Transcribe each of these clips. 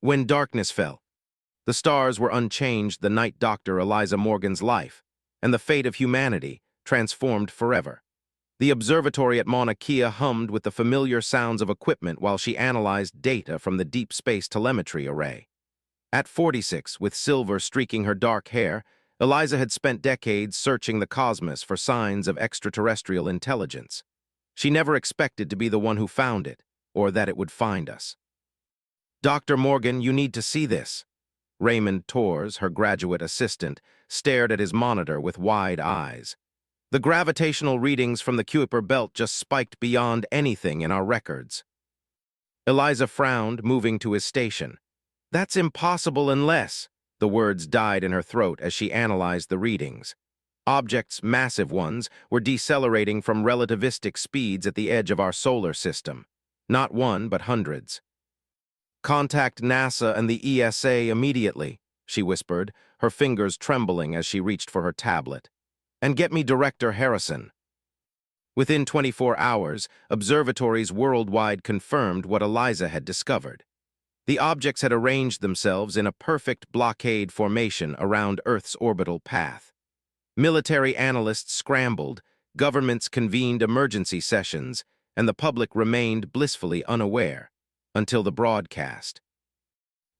When darkness fell, the stars were unchanged, the night Dr. Eliza Morgan's life, and the fate of humanity transformed forever. The observatory at Mauna Kea hummed with the familiar sounds of equipment while she analyzed data from the deep space telemetry array. At 46, with silver streaking her dark hair, Eliza had spent decades searching the cosmos for signs of extraterrestrial intelligence. She never expected to be the one who found it, or that it would find us. "Dr. Morgan, you need to see this." Raymond Torres, her graduate assistant, stared at his monitor with wide eyes. The gravitational readings from the Kuiper belt just spiked beyond anything in our records. Eliza frowned, moving to his station. "That's impossible unless—" The words died in her throat as she analyzed the readings. Objects, massive ones, were decelerating from relativistic speeds at the edge of our solar system. Not one, but hundreds. "Contact NASA and the ESA immediately," she whispered, her fingers trembling as she reached for her tablet. "And get me Director Harrison." Within 24 hours, observatories worldwide confirmed what Eliza had discovered. The objects had arranged themselves in a perfect blockade formation around Earth's orbital path. Military analysts scrambled, governments convened emergency sessions, and the public remained blissfully unaware until the broadcast.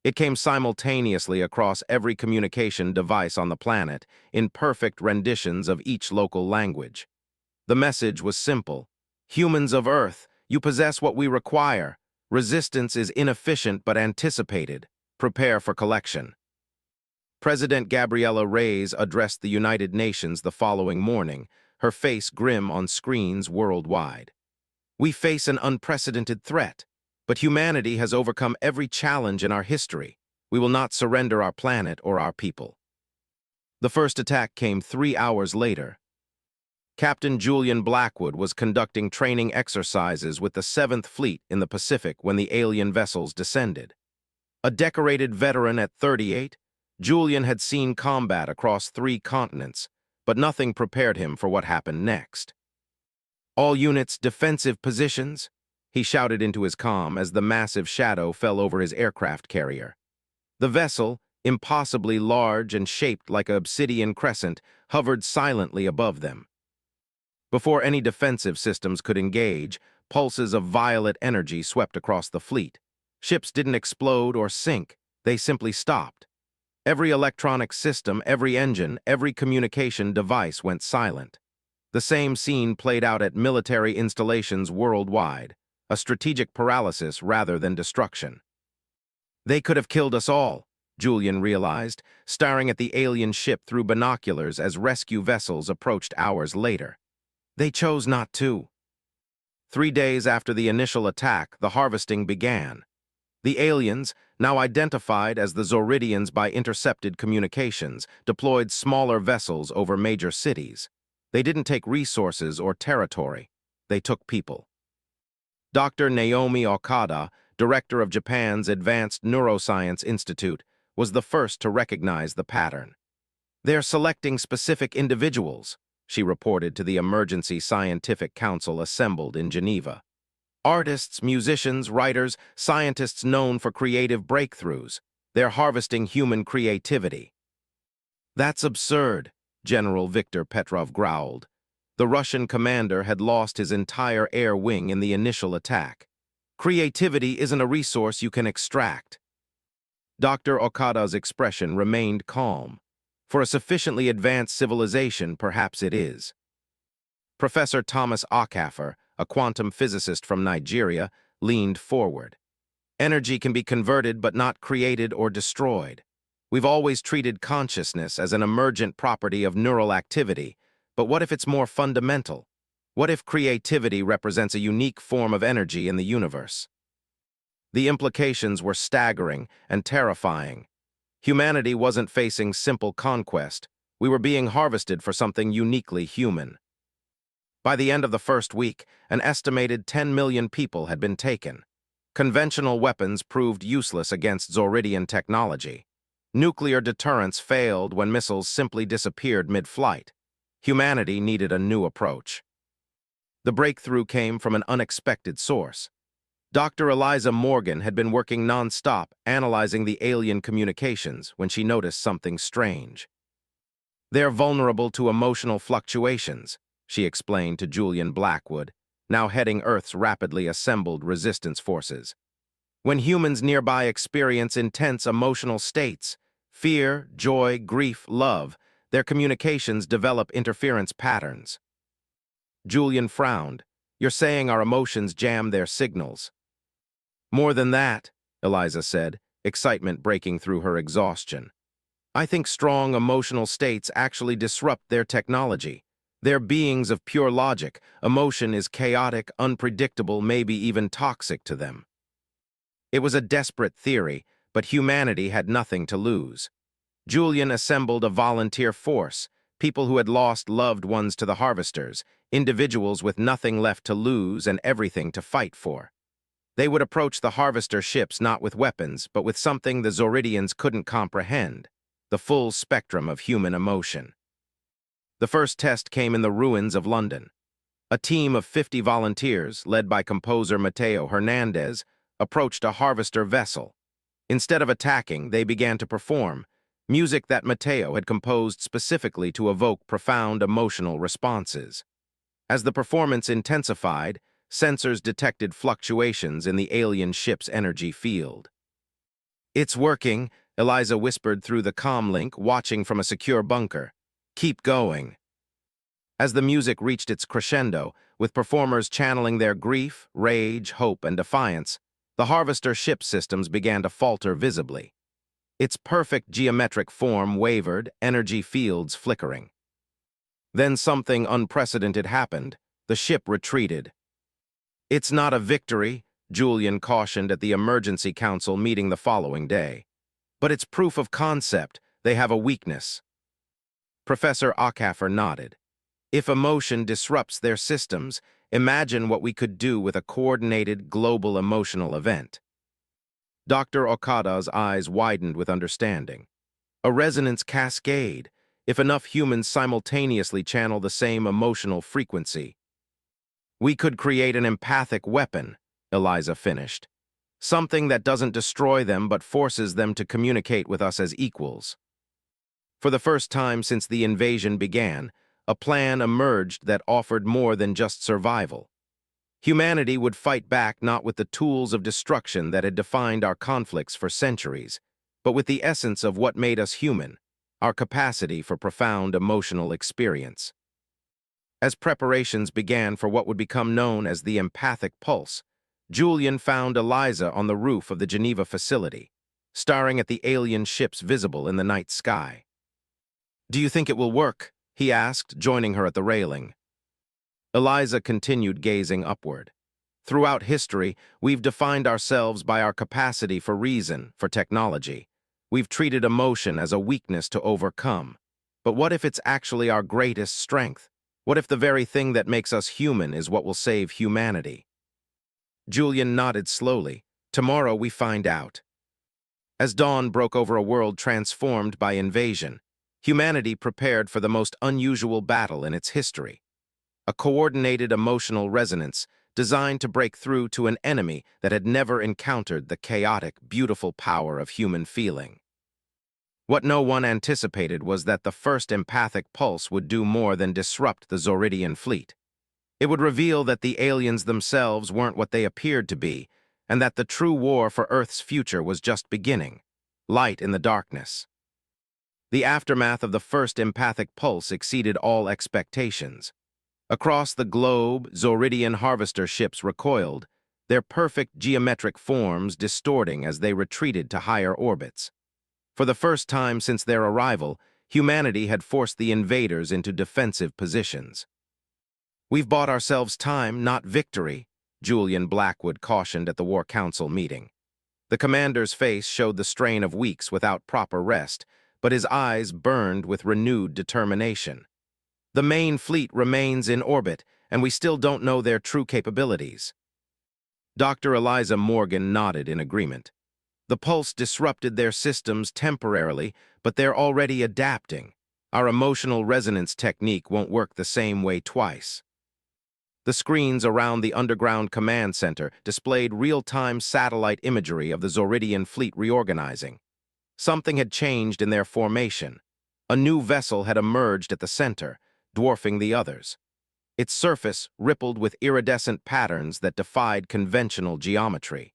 It came simultaneously across every communication device on the planet, in perfect renditions of each local language. The message was simple. "Humans of Earth, you possess what we require. Resistance is inefficient but anticipated. Prepare for collection." President Gabriela Reyes addressed the United Nations the following morning, her face grim on screens worldwide. "We face an unprecedented threat, but humanity has overcome every challenge in our history. We will not surrender our planet or our people." The first attack came 3 hours later. Captain Julian Blackwood was conducting training exercises with the 7th Fleet in the Pacific when the alien vessels descended. A decorated veteran at 38, Julian had seen combat across 3 continents, but nothing prepared him for what happened next. "All units, defensive positions," he shouted into his comm as the massive shadow fell over his aircraft carrier. The vessel, impossibly large and shaped like an obsidian crescent, hovered silently above them. Before any defensive systems could engage, pulses of violet energy swept across the fleet. Ships didn't explode or sink, they simply stopped. Every electronic system, every engine, every communication device went silent. The same scene played out at military installations worldwide, a strategic paralysis rather than destruction. "They could have killed us all," Julian realized, staring at the alien ship through binoculars as rescue vessels approached hours later. "They chose not to." 3 days after the initial attack, the harvesting began. The aliens, now identified as the Zoridians by intercepted communications, deployed smaller vessels over major cities. They didn't take resources or territory. They took people. Dr. Naomi Okada, director of Japan's Advanced Neuroscience Institute, was the first to recognize the pattern. "They're selecting specific individuals," she reported to the Emergency Scientific Council assembled in Geneva. "Artists, musicians, writers, scientists known for creative breakthroughs. They're harvesting human creativity." "That's absurd," General Viktor Petrov growled. The Russian commander had lost his entire air wing in the initial attack. "Creativity isn't a resource you can extract." Dr. Okada's expression remained calm. "For a sufficiently advanced civilization, perhaps it is." Professor Thomas Okafor, a quantum physicist from Nigeria, leaned forward. "Energy can be converted but not created or destroyed. We've always treated consciousness as an emergent property of neural activity, but what if it's more fundamental? What if creativity represents a unique form of energy in the universe?" The implications were staggering and terrifying. Humanity wasn't facing simple conquest. We were being harvested for something uniquely human. By the end of the first week, an estimated 10 million people had been taken. Conventional weapons proved useless against Zoridian technology. Nuclear deterrence failed when missiles simply disappeared mid-flight. Humanity needed a new approach. The breakthrough came from an unexpected source. Dr. Eliza Morgan had been working non-stop analyzing the alien communications when she noticed something strange. "They're vulnerable to emotional fluctuations," she explained to Julian Blackwood, now heading Earth's rapidly assembled resistance forces. "When humans nearby experience intense emotional states, fear, joy, grief, love, their communications develop interference patterns." Julian frowned. "You're saying our emotions jam their signals?" "More than that," Eliza said, excitement breaking through her exhaustion. "I think strong emotional states actually disrupt their technology. They're beings of pure logic. Emotion is chaotic, unpredictable, maybe even toxic to them." It was a desperate theory, but humanity had nothing to lose. Julian assembled a volunteer force, people who had lost loved ones to the harvesters, individuals with nothing left to lose and everything to fight for. They would approach the harvester ships not with weapons, but with something the Zoridians couldn't comprehend: the full spectrum of human emotion. The first test came in the ruins of London. A team of 50 volunteers, led by composer Mateo Hernandez, approached a harvester vessel. Instead of attacking, they began to perform music that Mateo had composed specifically to evoke profound emotional responses. As the performance intensified, sensors detected fluctuations in the alien ship's energy field. "It's working," Eliza whispered through the comm link, watching from a secure bunker. "Keep going." As the music reached its crescendo, with performers channeling their grief, rage, hope, and defiance, the harvester ship systems began to falter visibly. Its perfect geometric form wavered, energy fields flickering. Then something unprecedented happened. The ship retreated. "It's not a victory," Julian cautioned at the emergency council meeting the following day. "But it's proof of concept. They have a weakness." Professor Ackhaffer nodded. "If emotion disrupts their systems, imagine what we could do with a coordinated global emotional event." Dr. Okada's eyes widened with understanding. "A resonance cascade, if enough humans simultaneously channel the same emotional frequency." "We could create an empathic weapon," Eliza finished. "Something that doesn't destroy them but forces them to communicate with us as equals." For the first time since the invasion began, a plan emerged that offered more than just survival. Humanity would fight back not with the tools of destruction that had defined our conflicts for centuries, but with the essence of what made us human: our capacity for profound emotional experience. As preparations began for what would become known as the empathic pulse, Julian found Eliza on the roof of the Geneva facility, staring at the alien ships visible in the night sky. "Do you think it will work?" he asked, joining her at the railing. Eliza continued gazing upward. "Throughout history, we've defined ourselves by our capacity for reason, for technology. We've treated emotion as a weakness to overcome. But what if it's actually our greatest strength? What if the very thing that makes us human is what will save humanity?" Julian nodded slowly. "Tomorrow we find out." As dawn broke over a world transformed by invasion, humanity prepared for the most unusual battle in its history: a coordinated emotional resonance designed to break through to an enemy that had never encountered the chaotic, beautiful power of human feeling. What no one anticipated was that the first empathic pulse would do more than disrupt the Zoridian fleet. It would reveal that the aliens themselves weren't what they appeared to be, and that the true war for Earth's future was just beginning. Light in the darkness. The aftermath of the first empathic pulse exceeded all expectations. Across the globe, Zoridian harvester ships recoiled, their perfect geometric forms distorting as they retreated to higher orbits. For the first time since their arrival, humanity had forced the invaders into defensive positions. "We've bought ourselves time, not victory," Julian Blackwood cautioned at the War Council meeting. The commander's face showed the strain of weeks without proper rest, but his eyes burned with renewed determination. "The main fleet remains in orbit, and we still don't know their true capabilities." Dr. Eliza Morgan nodded in agreement. "The pulse disrupted their systems temporarily, but they're already adapting. Our emotional resonance technique won't work the same way twice." The screens around the underground command center displayed real-time satellite imagery of the Zoridian fleet reorganizing. Something had changed in their formation. A new vessel had emerged at the center, dwarfing the others. Its surface rippled with iridescent patterns that defied conventional geometry.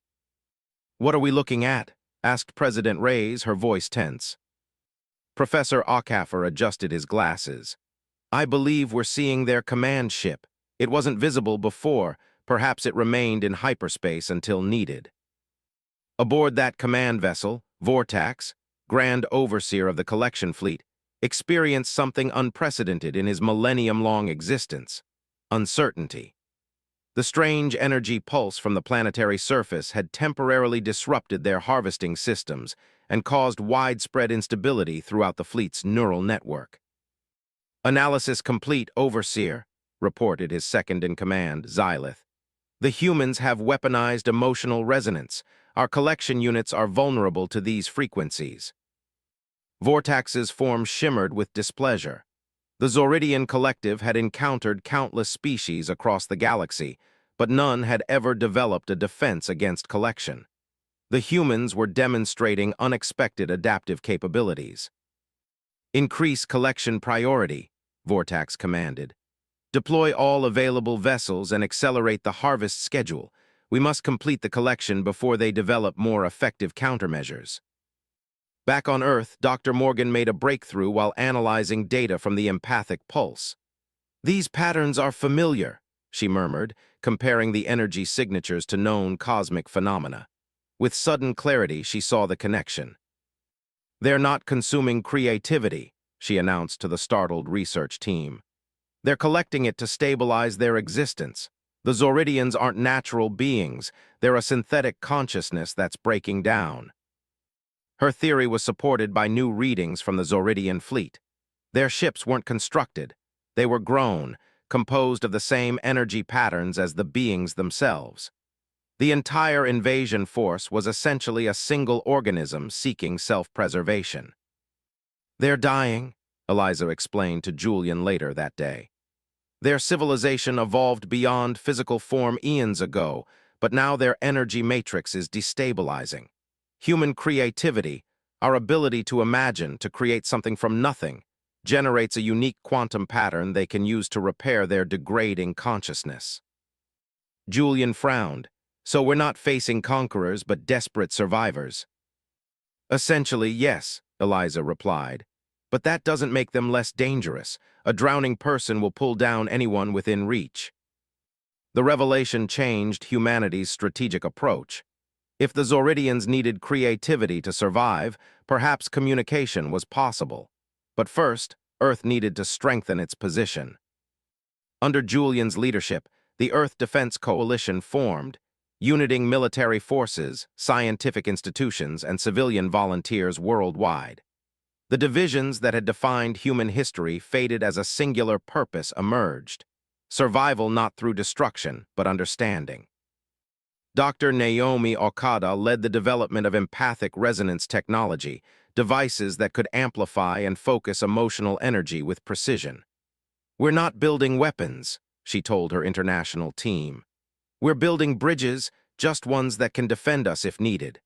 "What are we looking at?" asked President Reyes, her voice tense. Professor Ockhaffer adjusted his glasses. "I believe we're seeing their command ship. It wasn't visible before. Perhaps it remained in hyperspace until needed." Aboard that command vessel, Vortax, Grand Overseer of the collection fleet, experienced something unprecedented in his millennium-long existence: uncertainty. The strange energy pulse from the planetary surface had temporarily disrupted their harvesting systems and caused widespread instability throughout the fleet's neural network. "Analysis complete, Overseer," reported his second-in-command, Xylith. "The humans have weaponized emotional resonance. Our collection units are vulnerable to these frequencies." Vortax's form shimmered with displeasure. The Zoridian collective had encountered countless species across the galaxy, but none had ever developed a defense against collection. The humans were demonstrating unexpected adaptive capabilities. "Increase collection priority," Vortax commanded. "Deploy all available vessels and accelerate the harvest schedule. We must complete the collection before they develop more effective countermeasures." Back on Earth, Dr. Morgan made a breakthrough while analyzing data from the empathic pulse. "These patterns are familiar," she murmured, comparing the energy signatures to known cosmic phenomena. With sudden clarity, she saw the connection. "They're not consuming creativity," she announced to the startled research team. "They're collecting it to stabilize their existence. The Zoridians aren't natural beings. They're a synthetic consciousness that's breaking down." Her theory was supported by new readings from the Zoridian fleet. Their ships weren't constructed. They were grown, composed of the same energy patterns as the beings themselves. The entire invasion force was essentially a single organism seeking self-preservation. "They're dying," Eliza explained to Julian later that day. "Their civilization evolved beyond physical form eons ago, but now their energy matrix is destabilizing. Human creativity, our ability to imagine, to create something from nothing, generates a unique quantum pattern they can use to repair their degrading consciousness." Julian frowned. "So we're not facing conquerors, but desperate survivors." "Essentially, yes," Eliza replied. "But that doesn't make them less dangerous. A drowning person will pull down anyone within reach." The revelation changed humanity's strategic approach. If the Zoridians needed creativity to survive, perhaps communication was possible. But first, Earth needed to strengthen its position. Under Julian's leadership, the Earth Defense Coalition formed, uniting military forces, scientific institutions, and civilian volunteers worldwide. The divisions that had defined human history faded as a singular purpose emerged: survival not through destruction, but understanding. Dr. Naomi Okada led the development of empathic resonance technology, devices that could amplify and focus emotional energy with precision. "We're not building weapons," she told her international team. "We're building bridges, just ones that can defend us if needed."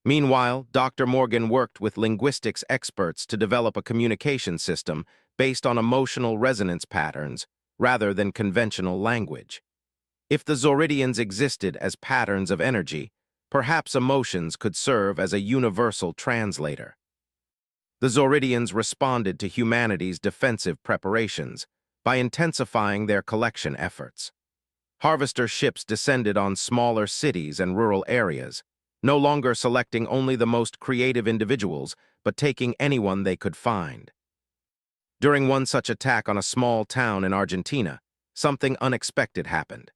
Meanwhile, Dr. Morgan worked with linguistics experts to develop a communication system based on emotional resonance patterns rather than conventional language. If the Zoridians existed as patterns of energy, perhaps emotions could serve as a universal translator. The Zoridians responded to humanity's defensive preparations by intensifying their collection efforts. Harvester ships descended on smaller cities and rural areas, no longer selecting only the most creative individuals, but taking anyone they could find. During one such attack on a small town in Argentina, something unexpected happened.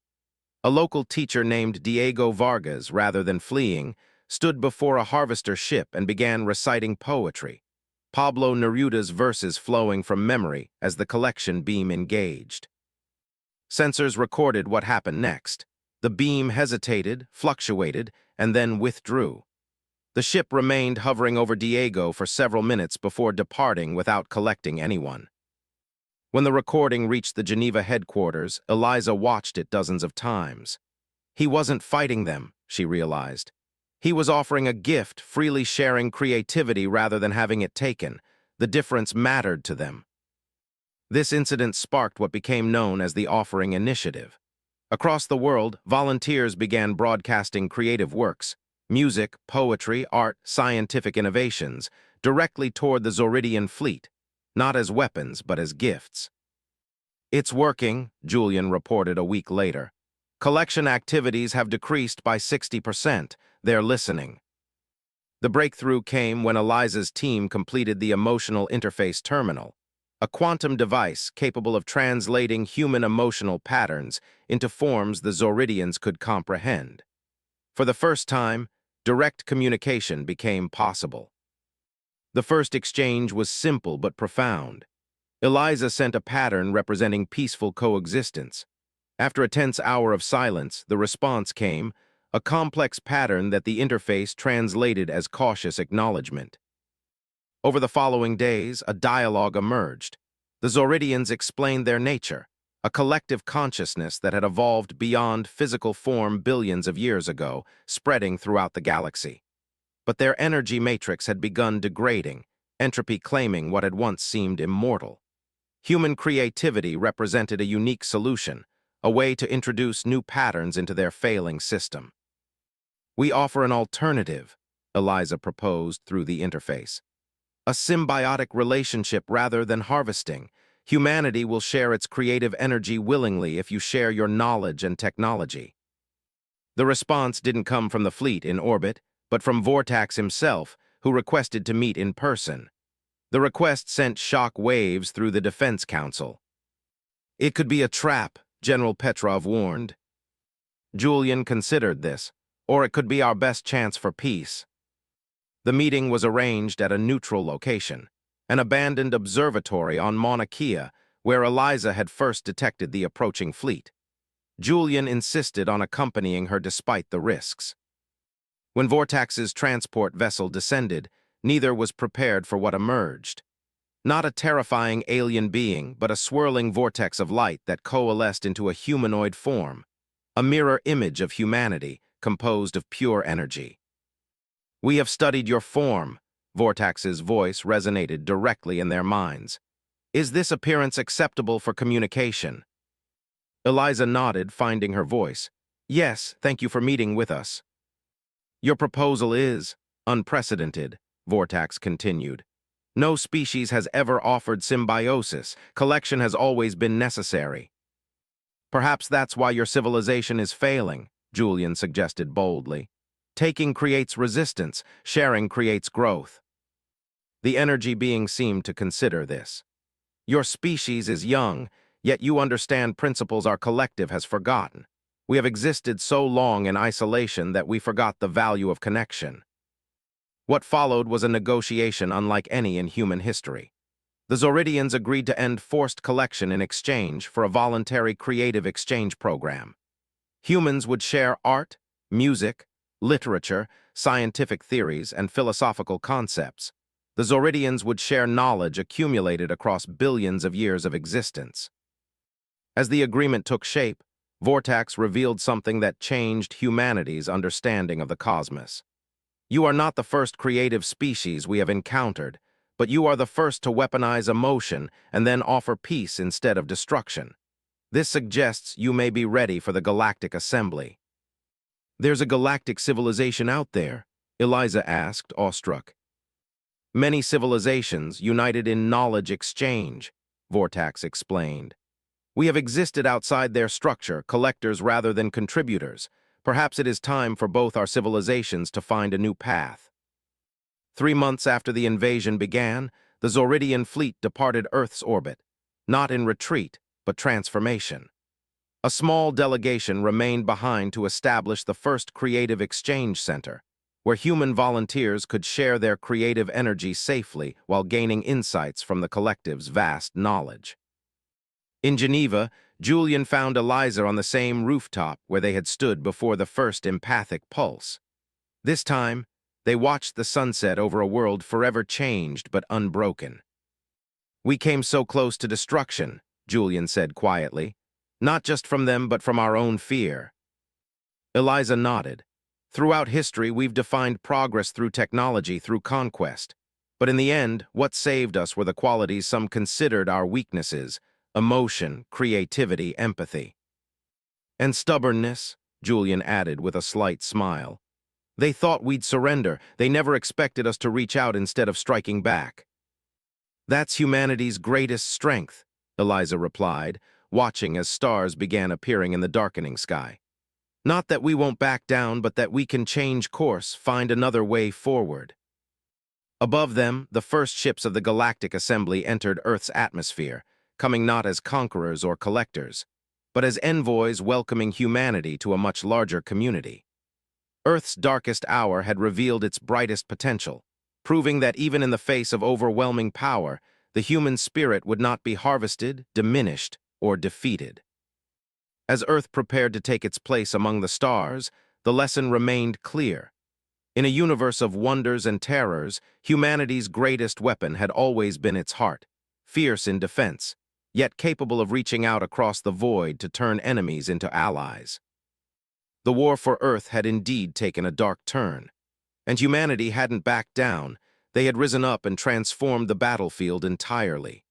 A local teacher named Diego Vargas, rather than fleeing, stood before a harvester ship and began reciting poetry, Pablo Neruda's verses flowing from memory as the collection beam engaged. Sensors recorded what happened next. The beam hesitated, fluctuated, and then withdrew. The ship remained hovering over Diego for several minutes before departing without collecting anyone. When the recording reached the Geneva headquarters, Eliza watched it dozens of times. He wasn't fighting them, she realized. He was offering a gift, freely sharing creativity rather than having it taken. The difference mattered to them. This incident sparked what became known as the Offering Initiative. Across the world, volunteers began broadcasting creative works, music, poetry, art, scientific innovations, directly toward the Zoridian fleet, not as weapons but as gifts. "It's working," Julian reported a week later. "Collection activities have decreased by 60%. They're listening." The breakthrough came when Eliza's team completed the Emotional Interface Terminal, a quantum device capable of translating human emotional patterns into forms the Zoridians could comprehend. For the first time, direct communication became possible. The first exchange was simple but profound. Eliza sent a pattern representing peaceful coexistence. After a tense hour of silence, the response came, a complex pattern that the interface translated as cautious acknowledgement. Over the following days, a dialogue emerged. The Zoridians explained their nature, a collective consciousness that had evolved beyond physical form billions of years ago, spreading throughout the galaxy. But their energy matrix had begun degrading, entropy claiming what had once seemed immortal. Human creativity represented a unique solution, a way to introduce new patterns into their failing system. "We offer an alternative," Eliza proposed through the interface. "A symbiotic relationship rather than harvesting. Humanity will share its creative energy willingly if you share your knowledge and technology." The response didn't come from the fleet in orbit, but from Vortax himself, who requested to meet in person. The request sent shock waves through the Defense Council. "It could be a trap," General Petrov warned. Julian considered this, "or it could be our best chance for peace." The meeting was arranged at a neutral location, an abandoned observatory on Mauna Kea, where Eliza had first detected the approaching fleet. Julian insisted on accompanying her despite the risks. When Vortax's transport vessel descended, neither was prepared for what emerged. Not a terrifying alien being, but a swirling vortex of light that coalesced into a humanoid form, a mirror image of humanity composed of pure energy. "We have studied your form," Vortax's voice resonated directly in their minds. "Is this appearance acceptable for communication?" Eliza nodded, finding her voice. "Yes, thank you for meeting with us." "Your proposal is unprecedented," Vortax continued. "No species has ever offered symbiosis. Collection has always been necessary." "Perhaps that's why your civilization is failing," Julian suggested boldly. "Taking creates resistance, sharing creates growth." The energy being seemed to consider this. "Your species is young, yet you understand principles our collective has forgotten. We have existed so long in isolation that we forgot the value of connection." What followed was a negotiation unlike any in human history. The Zoridians agreed to end forced collection in exchange for a voluntary creative exchange program. Humans would share art, music, literature, scientific theories, and philosophical concepts. The Zoridians would share knowledge accumulated across billions of years of existence. As the agreement took shape, Vortax revealed something that changed humanity's understanding of the cosmos. "You are not the first creative species we have encountered, but you are the first to weaponize emotion and then offer peace instead of destruction. This suggests you may be ready for the Galactic Assembly." "There's a galactic civilization out there?" Eliza asked, awestruck. "Many civilizations united in knowledge exchange," Vortax explained. "We have existed outside their structure, collectors rather than contributors. Perhaps it is time for both our civilizations to find a new path." 3 months after the invasion began, the Zoridian fleet departed Earth's orbit, not in retreat, but transformation. A small delegation remained behind to establish the first creative exchange center, where human volunteers could share their creative energy safely while gaining insights from the collective's vast knowledge. In Geneva, Julian found Eliza on the same rooftop where they had stood before the first empathic pulse. This time, they watched the sunset over a world forever changed but unbroken. We came so close to destruction, Julian said quietly. Not just from them, but from our own fear. Eliza nodded. Throughout history, we've defined progress through technology, through conquest. But in the end, what saved us were the qualities some considered our weaknesses: emotion, creativity, empathy. And stubbornness, Julian added with a slight smile. They thought we'd surrender. They never expected us to reach out instead of striking back. That's humanity's greatest strength, Eliza replied, watching as stars began appearing in the darkening sky. Not that we won't back down, but that we can change course, find another way forward. Above them, the first ships of the Galactic Assembly entered Earth's atmosphere, coming not as conquerors or collectors, but as envoys welcoming humanity to a much larger community. Earth's darkest hour had revealed its brightest potential, proving that even in the face of overwhelming power, the human spirit would not be harvested, diminished, or defeated. As Earth prepared to take its place among the stars, the lesson remained clear. In a universe of wonders and terrors, humanity's greatest weapon had always been its heart, fierce in defense, yet capable of reaching out across the void to turn enemies into allies. The war for Earth had indeed taken a dark turn, and humanity hadn't backed down. They had risen up and transformed the battlefield entirely.